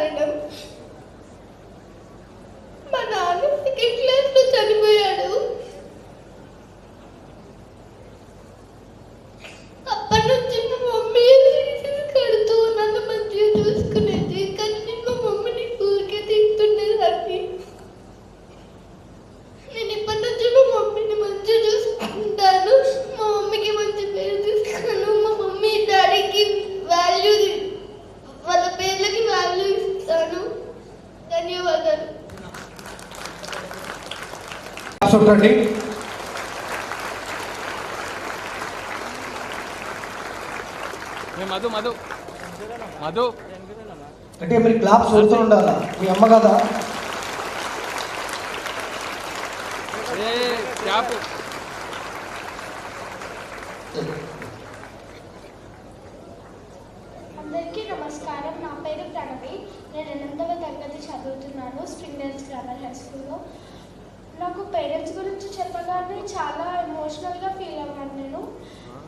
కారణం. మా నాన్న సెకండ్ క్లాస్లో చనిపోయాడు. అప్పటి నుంచి మా మమ్మీ కడుతూ నన్ను మంచిగా చూసుకునేది. కానీ నేను మా మమ్మీని ఊరికే తింటుండేదాన్ని. నేను ఇప్పటి నుంచి మా మమ్మీని మంచిగా చూసుకుంటాను. మా మమ్మీకి మంచి పేరు తీస్తాను. మా మమ్మీ డాడీకి వాల్యూ, వాళ్ళ పేర్లకి వాల్యూ ఇస్తాను. ధన్యవాదాలు. మధు మధు మధు అంటే మీరు క్లాప్స్ కొడుతూ ఉండాలా? మీ అమ్మ కదా క్యాప్. అందరికీ నమస్కారం. నా పేరు ప్రణవి. నేను 8వ తరగతి చదువుతున్నాను స్ప్రింగ్ డేల్స్ గ్రామర్ హై స్కూల్లో. నాకు పేరెంట్స్ గురించి చెప్పగానే చాలా ఎమోషనల్గా ఫీల్ అవ్వాను నేను.